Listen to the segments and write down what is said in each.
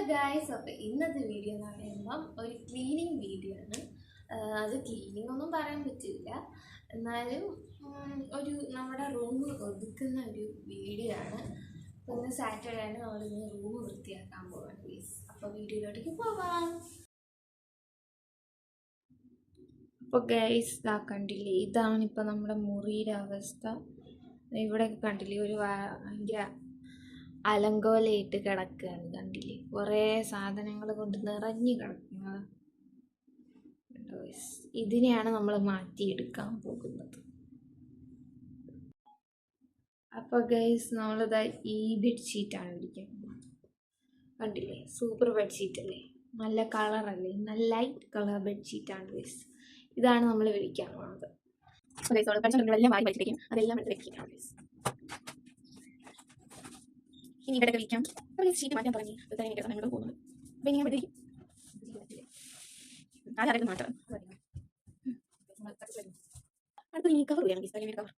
Guys, അപ്പോൾ ഇന്നത്തെ video എന്ന് പറയുമ്പം ഒരു ക്ലീനിങ് വീഡിയോ ആണ്. അത് ക്ലീനിങ് ഒന്നും പറയാൻ പറ്റില്ല, എന്നാലും ഒരു നമ്മുടെ റൂം ഒതുക്കുന്ന ഒരു വീഡിയോ ആണ്. അപ്പോൾ ഇന്ന് സാറ്റർഡേ ആണ്, നമ്മളിന്ന് റൂം വൃത്തിയാക്കാൻ പോവാണ് പ്ലീസ്. അപ്പോൾ വീഡിയോയിലോട്ടേക്ക് പോവാം. അപ്പോൾ ഗൈസ് കണ്ടില്ലേ, ഇതാണ് ഇപ്പോൾ നമ്മുടെ മുറിയുടെ അവസ്ഥ. ഇവിടെ കണ്ടില്ലേ, ഒരു ഭയങ്കര അലങ്കോലയിട്ട് കിടക്കുകയാണ്. കണ്ടില്ലേ, കുറേ സാധനങ്ങൾ കൊണ്ട് നിറഞ്ഞു കിടക്കുന്നത്. ഇതിനെയാണ് നമ്മൾ മാറ്റിയെടുക്കാൻ പോകുന്നത്. അപ്പോൾ ഗൈസ്, നമ്മളിതാ ഈ ബെഡ്ഷീറ്റാണ് വിരിക്കാൻ പോകുന്നത്. കണ്ടില്ലേ, സൂപ്പർ ബെഡ്ഷീറ്റ് അല്ലേ, നല്ല കളറല്ലേ, നല്ല ലൈറ്റ് കളർ ബെഡ്ഷീറ്റാണ് ഗൈസ്. ഇതാണ് നമ്മൾ വിരിക്കാൻ പോകുന്നത്. എല്ലാം മാറി വെച്ചിരിക്കും, അതെല്ലാം വെച്ചിരിക്കാം ഗൈസ്. ഇനി ഇവിടെ വിളിക്കാം. ഷീറ്റ് മാറ്റാൻ തുടങ്ങി സമയങ്ങൾ പോകുന്നത്. അപ്പം ഇങ്ങനെ വിളിക്കും, ആരും മാറ്റാം. അടുത്ത ഇനി കവർ ചെയ്യാം ഗൈസ്. കവർ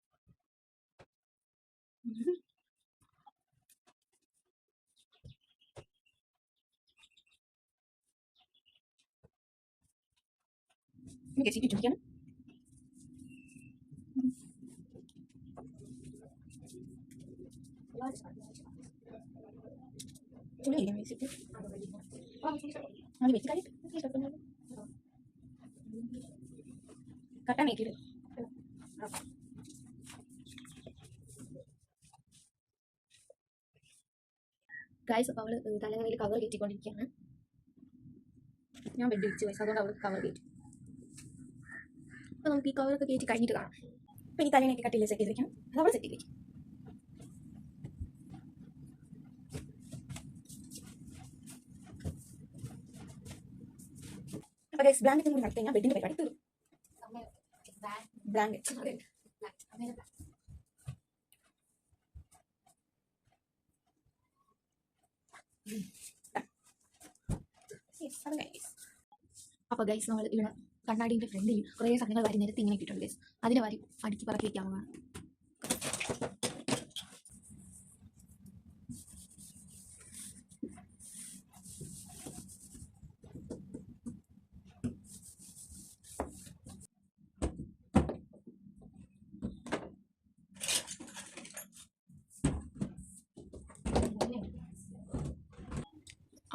ഷീറ്റ് ചുറ്റിക്കണം. ചുള്ളിയിരിക്കാം വെച്ചിട്ട് അത് വെച്ചിട്ട് കട്ടാൻ നോക്കിയിട്ട് ഗൈസ്. അപ്പോൾ അവൾ തലങ്ങളിൽ കവർ കയറ്റിക്കൊണ്ടിരിക്കുകയാണ്. ഞാൻ ബെഡ് വിരിച്ച് വയസ്സ്, അതുകൊണ്ട് അവൾക്ക് കവർ കയറ്റി. അപ്പോൾ നമുക്ക് ഈ കവറൊക്കെ കയറ്റി കഴിഞ്ഞിട്ട് കാണാം. അപ്പോൾ ഈ തലേനൊക്കെ കട്ടില്ല സെറ്റ് ചെയ്തിരിക്കാം, അത് അവൾ സെറ്റ് ചെയ്തിരിക്കും. അപ്പോൾ ഗൈസ്, ബ്ലാങ്കറ്റും കൂടി നടത്തി കഴിഞ്ഞാൽ ബെഡിൻ്റെ പരിപാടി തീർന്നു. ബ്ലാങ്കറ്റ് അപ്പോൾ ഗൈസ്, നമ്മൾ ഇവിടെ കണ്ണാടിൻ്റെ ഫ്രണ്ടിൽ കുറേ സാധനങ്ങൾ വാരി നിരത്തി ഇങ്ങനെ ഇട്ടിട്ടുണ്ട് ഗൈസ്. അതിനെ വാരി അടുക്കി പറക്കി വയ്ക്കാവുന്നതാണ്.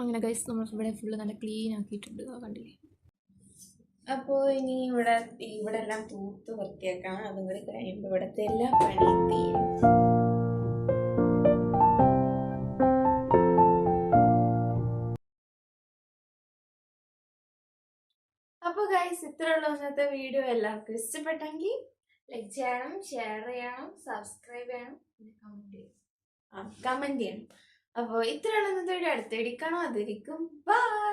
അങ്ങനെ ഗൈസ്, നമ്മൾ ഇവിടെ ഫുള്ള് നല്ല ക്ലീൻ ആക്കിയിട്ടുണ്ട്, കണ്ടില്ലേ. അപ്പോൾ ഇനി ഇവിടെ എല്ലാം തൂത്ത് വൃത്തിയാക്കാം. അതും കൂടി കഴിയുമ്പോൾ ഇവിടുത്തെ എല്ലാ പണിയും തീരും. അപ്പോൾ ഗൈസ്, ഇത്രയുള്ള ഇന്നത്തെ വീഡിയോ. എല്ലാവർക്കും ഇഷ്ടപ്പെട്ടെങ്കിൽ ലൈക്ക് ചെയ്യണം, ഷെയർ ചെയ്യണം, സബ്സ്ക്രൈബ് ചെയ്യണം, കമൻറ്റ് ചെയ്യണം. അപ്പോൾ ഇത്രയുള്ള ഇന്നത്തെ വീഡിയോ. അടുത്ത വീഡിയോ കാണാം. അതിരിക്കും ബൈ.